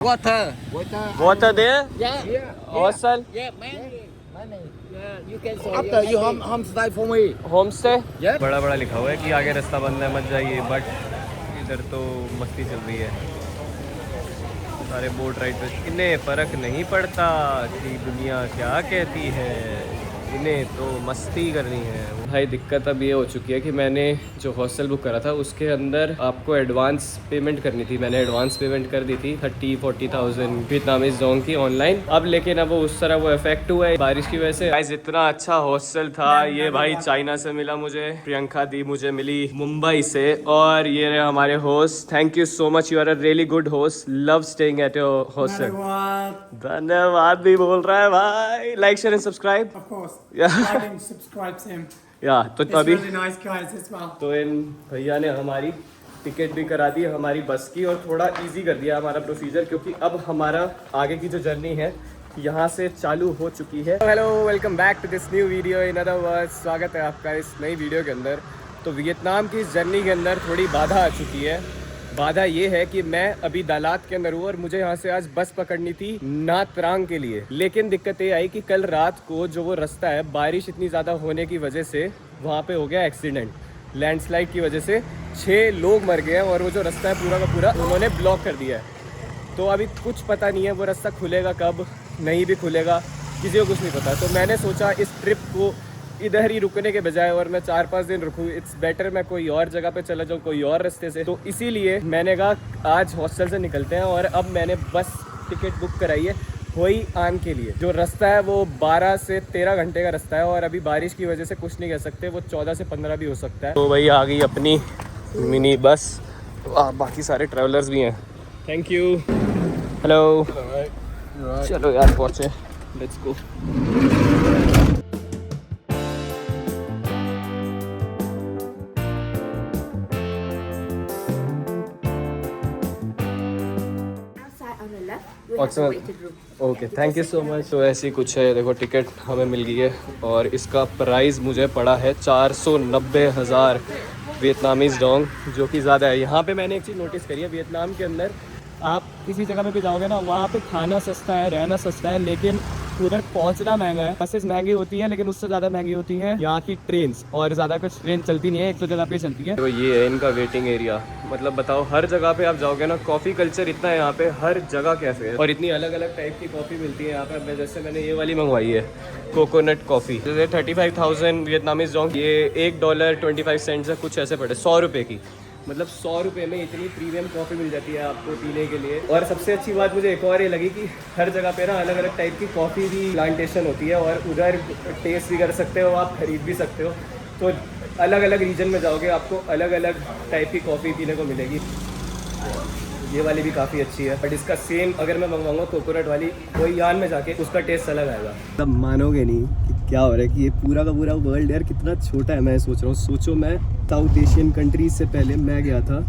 Water. Water there? Yeah. Hostel? Yeah, man. Yeah, you can say after you homestay for me. Home stay Yeah. बड़ा बड़ा लिखा हुआ है कि आगे रास्ता बंद है मत जाइए, बट इधर तो मस्ती चल रही है। सारे बोट राइड पे इन्हें फ़र्क नहीं पड़ता कि दुनिया क्या कहती है, इन्हें तो मस्ती करनी है। भाई दिक्कत अब ये हो चुकी है कि मैंने जो हॉस्टल बुक करा था उसके अंदर आपको एडवांस पेमेंट करनी थी। मैंने एडवांस पेमेंट कर दी थी 30-40,000 वियतनामीज डोंग की ऑनलाइन। अब लेकिन अब उस तरह वो इफेक्ट हुआ है बारिश की वजह से। गाइस इतना अच्छा हॉस्टल था ये, भाई चाइना से मिला मुझे, प्रियंका दी मुझे मिली मुंबई से, और ये रहे हमारे host. Thank you so much, you are a really good host, love staying at your hostel. धन्यवाद भी बोल रहा है भाई। Like share and subscribe Of course. Yeah. Like and subscribe to him. या तो He's अभी really nice guys as well. तो इन भैया ने हमारी टिकट भी करा दी हमारी बस की, और थोड़ा इजी कर दिया हमारा प्रोसीजर, क्योंकि अब हमारा आगे की जो जर्नी है यहाँ से चालू हो चुकी है। Hello, welcome back to this new video. In other words, स्वागत है आपका इस नई वीडियो के अंदर। तो वियतनाम की इस जर्नी के अंदर थोड़ी बाधा आ चुकी है। बाधा ये है कि मैं अभी दालात के अंदर हूँ और मुझे यहाँ से आज बस पकड़नी थी ना त्रांग के लिए। लेकिन दिक्कत ये आई कि कल रात को जो वो रास्ता है, बारिश इतनी ज़्यादा होने की वजह से वहाँ पे हो गया एक्सीडेंट। लैंडस्लाइड की वजह से 6 लोग मर गए हैं और वो जो रास्ता है पूरा का पूरा उन्होंने ब्लॉक कर दिया है। तो अभी कुछ पता नहीं है वो रास्ता खुलेगा कब, नहीं भी खुलेगा, किसी को कुछ नहीं पता। तो मैंने सोचा इस ट्रिप को इधर ही रुकने के बजाय और मैं 4-5 दिन रुकूँ, इट्स बेटर मैं कोई और जगह पे चला जाऊँ, कोई और रास्ते से। तो इसीलिए मैंने कहा आज हॉस्टल से निकलते हैं, और अब मैंने बस टिकट बुक कराई है होई आन के लिए। जो रास्ता है वो 12 से 13 घंटे का रास्ता है, और अभी बारिश की वजह से कुछ नहीं कह सकते, वो 14 से 15 भी हो सकता है। तो भाई आ गई अपनी मिनी बस, बाकी सारे ट्रैवलर्स भी हैं। Thank you. हेलो, चलो यार पहुँचे, let's go. Okay, thank you so much. तो ऐसी कुछ है, देखो टिकट हमें मिल गई है और इसका प्राइस मुझे पड़ा है 490,000 वियतनामीज डोंग, जो कि ज़्यादा है। यहाँ पे मैंने एक चीज़ नोटिस करी है, वियतनाम के अंदर आप किसी जगह पे भी जाओगे ना, वहाँ पे खाना सस्ता है, रहना सस्ता है, लेकिन उधर पहुँचना महंगा है। बसेस महंगी होती हैं, लेकिन उससे ज़्यादा महंगी होती हैं यहाँ की ट्रेन्स, और ज़्यादा कुछ ट्रेन चलती नहीं है, एक तो जगह पे चलती है। तो ये है इनका वेटिंग एरिया। मतलब बताओ, हर जगह पे आप जाओगे ना, कॉफ़ी कल्चर इतना है यहाँ पे, हर जगह कैफे है और इतनी अलग अलग टाइप की कॉफ़ी मिलती है यहाँ पे। जैसे मैंने ये वाली मंगवाई है, कोकोनट कॉफ़ी, जैसे 35,000 वियतनामीज डोंग, ये $1.25 है, कुछ ऐसे पड़े, 100 रुपये की। मतलब 100 रुपये में इतनी प्रीमियम कॉफ़ी मिल जाती है आपको पीने के लिए। और सबसे अच्छी बात मुझे एक और ये लगी कि हर जगह पे ना अलग अलग टाइप की कॉफ़ी की प्लांटेशन होती है, और उधर टेस्ट भी कर सकते हो, आप खरीद भी सकते हो। तो अलग अलग रीजन में जाओगे आपको अलग अलग टाइप की कॉफ़ी पीने को मिलेगी। ये वाली भी काफ़ी अच्छी है, बट इसका सेम अगर मैं मंगवाऊंगा कोकोनट वाली, वही यान में जाके उसका टेस्ट अलग आएगा। तब मानोगे नहीं कि क्या हो रहा है कि ये पूरा का पूरा वर्ल्ड यार कितना छोटा है। मैं सोच रहा हूँ, सोचो मैं साउथ एशियन कंट्रीज से पहले मैं गया था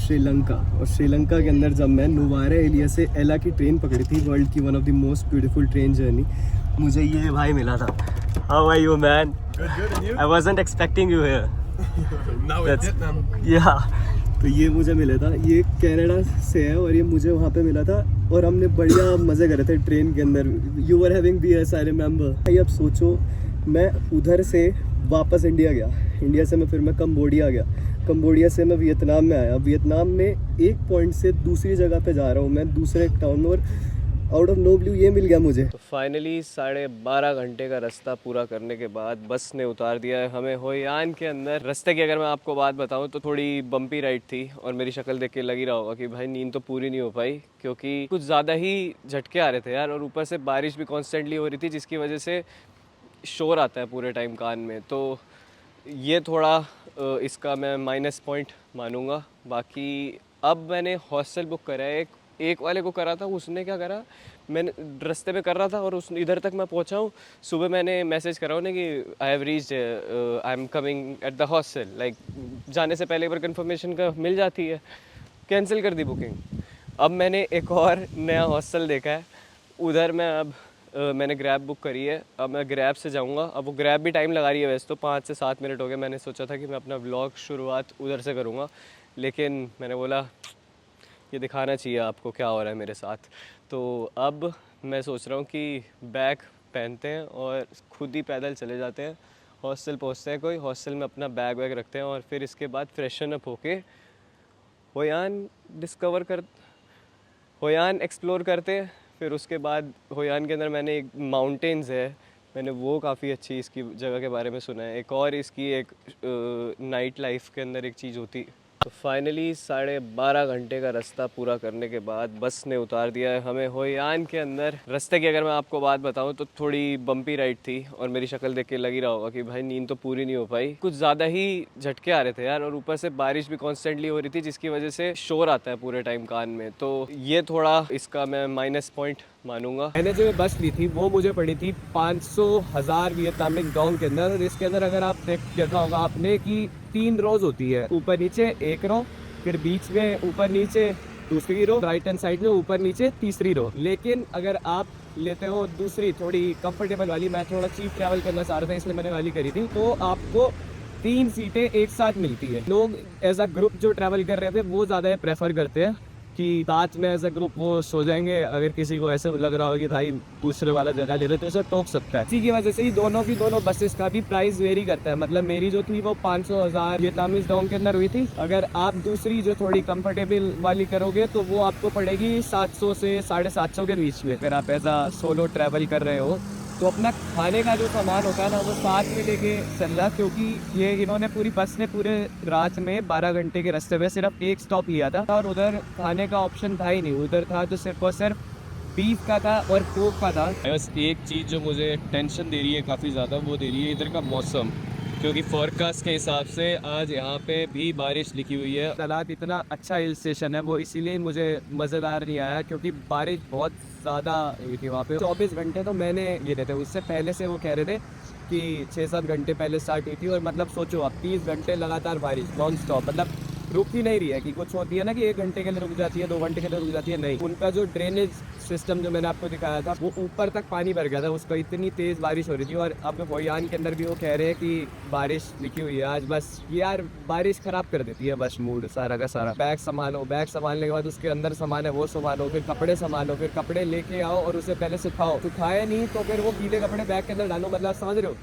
श्रीलंका, और श्रीलंका के अंदर जब मैं नुवारा एलिया से एला की ट्रेन पकड़ी थी, वर्ल्ड की one of the most beautiful train journey, मुझे ये भाई मिला था। How are you man? I wasn't expecting you here. तो ये मुझे मिला था, ये कनाडा से है और ये मुझे वहाँ पे मिला था, और हमने बढ़िया मज़े करे थे ट्रेन के अंदर। You are having beers, I remember. भाई अब सोचो, मैं उधर से वापस इंडिया गया, इंडिया से मैं कंबोडिया गया, कंबोडिया से मैं वियतनाम में आया, वियतनाम में एक पॉइंट से दूसरी जगह पे जा रहा हूँ मैं, दूसरे टाउन में, और आउट ऑफ नो ब्लू ये मिल गया मुझे। तो फाइनली 12.5 घंटे का रास्ता पूरा करने के बाद बस ने उतार दिया है हमें होयान के अंदर। रास्ते की अगर मैं आपको बात बताऊं तो थोड़ी बम्पी राइड थी, और मेरी शक्ल देख के लग ही रहा होगा कि भाई नींद तो पूरी नहीं हो पाई, क्योंकि कुछ ज़्यादा ही झटके आ रहे थे यार, और ऊपर से बारिश भी कॉन्स्टेंटली हो रही थी, जिसकी वजह से शोर आता है पूरे टाइम कान में। तो ये थोड़ा इसका मैं माइनस पॉइंट मानूंगा। बाकी अब मैंने हॉस्टल बुक करा है, एक वाले को करा था, उसने क्या करा, मैंने रास्ते में कर रहा था और उस इधर तक मैं पहुंचा हूँ। सुबह मैंने मैसेज करा उन्हें कि I have reached, I am coming at the hostel, like जाने से पहले एक बार कन्फर्मेशन का मिल जाती है। कैंसिल कर दी बुकिंग। अब मैंने एक और नया हॉस्टल देखा है, उधर मैं अब मैंने ग्रैब बुक करी है, अब मैं ग्रैब से जाऊंगा। अब वो ग्रैब भी टाइम लगा रही है, वैसे तो 5 से 7 मिनट हो गए। मैंने सोचा था कि मैं अपना व्लॉग शुरुआत उधर से करूंगा, लेकिन मैंने बोला ये दिखाना चाहिए आपको क्या हो रहा है मेरे साथ। तो अब मैं सोच रहा हूँ कि बैग पहनते हैं और खुद ही पैदल चले जाते हैं, हॉस्टल पहुँचते हैं, कोई हॉस्टल में अपना बैग वैग रखते हैं और फिर इसके बाद फ्रेशन अप होके होयान एक्सप्लोर करते हैं। फिर उसके बाद होयान के अंदर मैंने एक माउंटेन्स है, मैंने वो काफ़ी अच्छी इसकी जगह के बारे में सुना है। एक और इसकी एक नाइट लाइफ के अंदर एक चीज़ होती। तो फाइनली 12.5 घंटे का रास्ता पूरा करने के बाद बस ने उतार दिया है हमें होयान के अंदर। रास्ते की अगर मैं आपको बात बताऊं तो थोड़ी बम्पी राइड थी और मेरी शक्ल देख के लग ही रहा होगा कि भाई नींद तो पूरी नहीं हो पाई, कुछ ज़्यादा ही झटके आ रहे थे यार, और ऊपर से बारिश भी कॉन्स्टेंटली हो रही थी जिसकी वजह से शोर आता है पूरे टाइम कान में। तो ये थोड़ा इसका मैं माइनस पॉइंट मानूंगा। मैंने जो बस ली थी वो मुझे पड़ी थी 500,000 वियतनामिक डॉन्ग के अंदर। और इसके अंदर अगर आप देखा होगा आपने कि 3 रोज होती है, ऊपर नीचे एक रो, फिर बीच में ऊपर नीचे दूसरी रो, राइट हैंड साइड में ऊपर नीचे तीसरी रो। लेकिन अगर आप लेते हो दूसरी थोड़ी कंफर्टेबल वाली, मैं थोड़ा चीप ट्रैवल करना चाह रहा था इसलिए मैंने वाली करी थी, तो आपको 3 सीटें एक साथ मिलती है। लोग एज अ ग्रुप जो ट्रैवल कर रहे थे वो ज़्यादा प्रेफर करते हैं कि साथ में एज अ ग्रुप वो सो जाएंगे। अगर किसी को ऐसे लग रहा हो कि भाई दूसरे वाला जगह ले रहे तो ऐसा टोक सकता है। इसी की वजह से ही दोनों बसेस का भी प्राइस वेरी करता है। मतलब मेरी जो थी वो 500,000 वियतनामीज डॉन्ग के अंदर हुई थी। अगर आप दूसरी जो थोड़ी कंफर्टेबल वाली करोगे तो वो आपको पड़ेगी 700 से 750 के बीच में। अगर आप एज अ सोलो ट्रैवल कर रहे हो तो अपना खाने का जो सामान होता है ना वो साथ में लेके चलना, क्योंकि ये इन्होंने पूरी बस ने पूरे रात में 12 घंटे के रास्ते में सिर्फ एक स्टॉप लिया था और उधर खाने का ऑप्शन था ही नहीं। उधर था तो सिर्फ और सिर्फ बीफ का था और कोक का था। बस एक चीज़ जो मुझे टेंशन दे रही है काफ़ी ज़्यादा, वो दे रही है इधर का मौसम, क्योंकि फोरकास्ट के हिसाब से आज यहाँ पे भी बारिश लिखी हुई है। तलात इतना अच्छा हिल स्टेशन है वो इसीलिए मुझे मज़ेदार नहीं आया, क्योंकि बारिश बहुत ज़्यादा हुई थी वहाँ पे। 24 घंटे तो मैंने ये रहते, उससे पहले से वो कह रहे थे कि 6-7 घंटे पहले स्टार्ट हुई थी। और मतलब सोचो आप 30 घंटे लगातार बारिश नॉन स्टॉप, मतलब रुक ही नहीं रही है। कि कुछ होती है ना कि 1 घंटे के लिए रुक जाती है, 2 घंटे के लिए रुक जाती है, नहीं। उनका जो ड्रेनेज सिस्टम जो मैंने आपको दिखाया था वो ऊपर तक पानी भर गया था, उसका इतनी तेज़ बारिश हो रही थी। और अब होयान के अंदर भी वो कह रहे हैं कि बारिश लिखी हुई है आज। बस ये यार बारिश ख़राब कर देती है बस मूड सारा का सारा। बैग संभालो, बैग संभालने के बाद उसके अंदर सामान है वो संभालो, फिर कपड़े संभालो, फिर कपड़े लेके आओ और उसे पहले सुखाओ। सुखाए नहीं तो फिर वो गीले कपड़े बैग के अंदर डालो। मतलब समझ रहे हो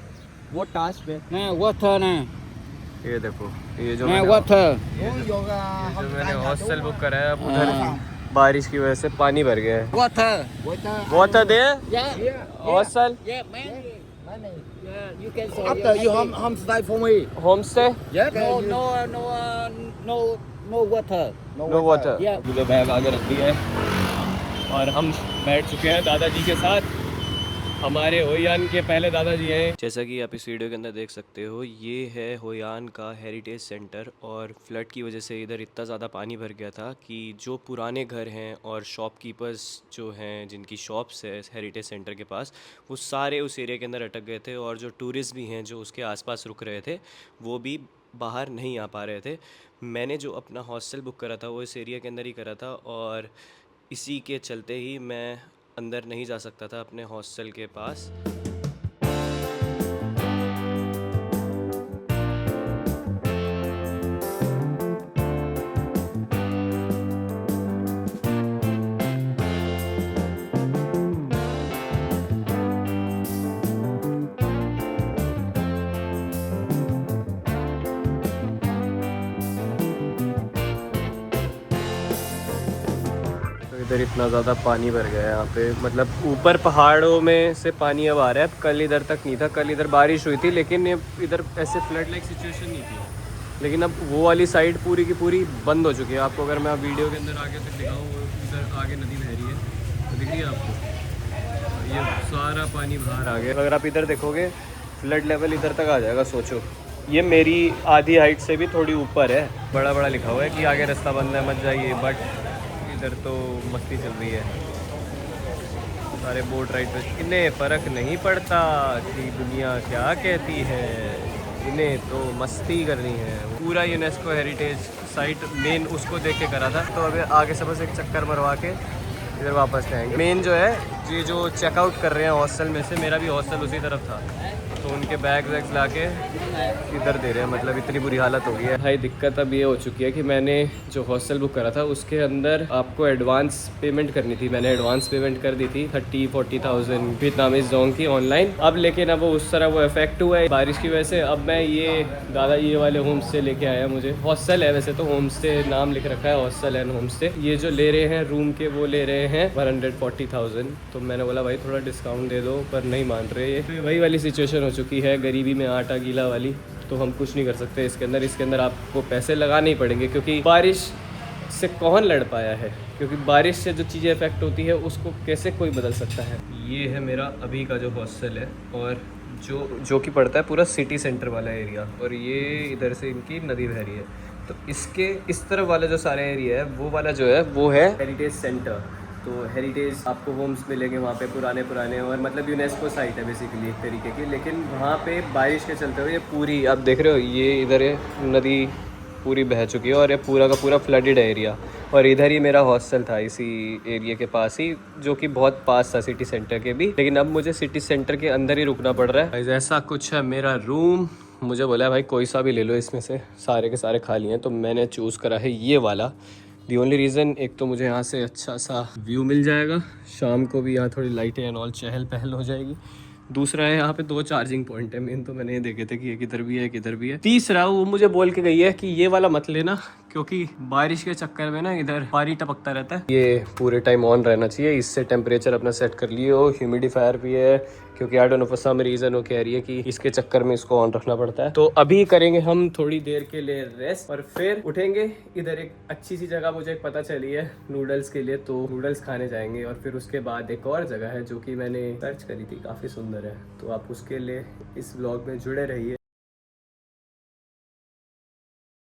वो टास्क है ना। वो था ना, ये देखो ये जो मैंने हॉस्टल बुक कराया अब उधर बारिश की वजह से पानी भर गया है। Water there hostel You can say after you homestay for me. Homestay Yes. No water. No water. Yeah. मुझे बैग आगे रख दिया है और हम बैठ चुके हैं दादाजी के साथ। हमारे होयान के पहले दादाजी हैं। जैसा कि आप इस वीडियो के अंदर देख सकते हो, ये है होयान का हेरिटेज सेंटर। और फ्लड की वजह से इधर इतना ज़्यादा पानी भर गया था कि जो पुराने घर हैं और शॉपकीपर्स जो हैं जिनकी शॉप्स है हेरिटेज सेंटर के पास, वो सारे उस एरिया के अंदर अटक गए थे। और जो टूरिस्ट भी हैं जो उसके आसपास रुक रहे थे वो भी बाहर नहीं आ पा रहे थे। मैंने जो अपना हॉस्टल बुक करा था वो इस एरिया के अंदर ही करा था और इसी के चलते ही मैं अंदर नहीं जा सकता था अपने हॉस्टल के पास। इधर इतना ज़्यादा पानी भर गया है यहाँ पे, मतलब ऊपर पहाड़ों में से पानी अब आ रहा है। कल इधर तक नहीं था, कल इधर बारिश हुई थी लेकिन ये इधर ऐसे फ्लड लाइक सिचुएशन नहीं थी। लेकिन अब वो वाली साइड पूरी की पूरी बंद हो चुकी है। आपको अगर मैं वीडियो के अंदर आगे तक दिखाऊँ, वो इधर आगे नदी बह रही है तो दिख रही है आपको, ये सारा पानी बाहर आ गया। अगर आप इधर देखोगे फ्लड लेवल इधर तक आ जाएगा। सोचो ये मेरी आधी हाइट से भी थोड़ी ऊपर है। बड़ा बड़ा लिखा हुआ है कि आगे रास्ता बंद है मत जाइए, बट इधर तो मस्ती चल रही है। सारे बोट राइड पे इन्हें फ़र्क नहीं पड़ता कि दुनिया क्या कहती है, इन्हें तो मस्ती करनी है। पूरा यूनेस्को हेरिटेज साइट मेन उसको देख के करा था, तो अभी आगे से बस एक चक्कर मरवा के इधर वापस जाएंगे। मेन जो है ये जो चेकआउट कर रहे हैं हॉस्टल में से, मेरा भी हॉस्टल उसी तरफ था, तो उनके बैग वैग्स ला के इधर दे रहे हैं, मतलब इतनी बुरी हालत हो गई है भाई। दिक्कत अब ये हो चुकी है कि मैंने जो हॉस्टल बुक करा था उसके अंदर आपको एडवांस पेमेंट करनी थी। मैंने एडवांस पेमेंट कर दी थी 30-40,000 वियतनामीज डोंग की ऑनलाइन। अब लेकिन अब उस तरह वो इफेक्ट हुआ है बारिश की वजह से। अब मैं ये दादा ये वाले होम स्टे लेके आया, मुझे हॉस्टल है वैसे तो, होम स्टे नाम लिख रखा है हॉस्टल एंड होम स्टे। ये जो ले रहे हैं रूम के वो ले रहे हैं 140,000। तो मैंने बोला भाई थोड़ा डिस्काउंट दे दो, पर नहीं मान रहे। ये वही वाली सिचुएशन हो चुकी है, गरीबी में आटा गीला वाली। तो हम कुछ नहीं कर सकते इसके अंदर आपको पैसे लगाने ही पड़ेंगे, क्योंकि बारिश से कौन लड़ पाया है, क्योंकि बारिश से जो चीज़ें इफेक्ट होती है उसको कैसे कोई बदल सकता है। ये है मेरा अभी का जो हॉस्टल है, और जो कि पड़ता है पूरा सिटी सेंटर वाला एरिया, और ये इधर से इनकी नदी बह रही है। तो इसके इस तरफ वाला जो सारा एरिया है वो वाला जो है वो है हेरिटेज सेंटर। तो हेरिटेज आपको होम्स मिलेंगे वहाँ पे पुराने, और मतलब यूनेस्को साइट है बेसिकली एक तरीके की। लेकिन वहाँ पे बारिश के चलते हुए ये पूरी आप देख रहे हो, ये इधर है नदी पूरी बह चुकी है, और ये पूरा का पूरा फ्लडेड एरिया। और इधर ही मेरा हॉस्टल था इसी एरिया के पास ही, जो कि बहुत पास था सिटी सेंटर के भी। लेकिन अब मुझे सिटी सेंटर के अंदर ही रुकना पड़ रहा है। ऐसा कुछ है मेरा रूम। मुझे बोला है भाई कोई सा भी ले लो, इसमें से सारे के सारे खाली हैं। तो मैंने चूज़ करा है ये वाला। दी ओनली रीज़न, एक तो मुझे यहाँ से अच्छा सा व्यू मिल जाएगा, शाम को भी यहाँ थोड़ी लाइटें एंड ऑल चहल पहल हो जाएगी। दूसरा है यहाँ पे 2 चार्जिंग पॉइंट है मेन, तो मैंने ये देखे थे कि एक इधर भी है एक इधर भी है। तीसरा वो मुझे बोल के गई है कि ये वाला मत लेना, क्योंकि बारिश के चक्कर में ना इधर पानी टपकता रहता है। ये पूरे टाइम ऑन रहना चाहिए, इससे टेम्परेचर अपना सेट कर लिए हो। ह्यूमिडिफायर भी है, क्योंकि I don't know for some reason वो कह रही है कि इसके चक्कर में इसको ऑन रखना पड़ता है। तो अभी करेंगे हम थोड़ी देर के लिए रेस्ट, और फिर उठेंगे। इधर एक अच्छी सी जगह मुझे पता चली है नूडल्स के लिए, तो नूडल्स खाने जाएंगे। और फिर उसके बाद एक और जगह है जो कि मैंने सर्च करी थी, काफ़ी सुंदर है। तो आप उसके लिए इस व्लॉग में जुड़े रहिए।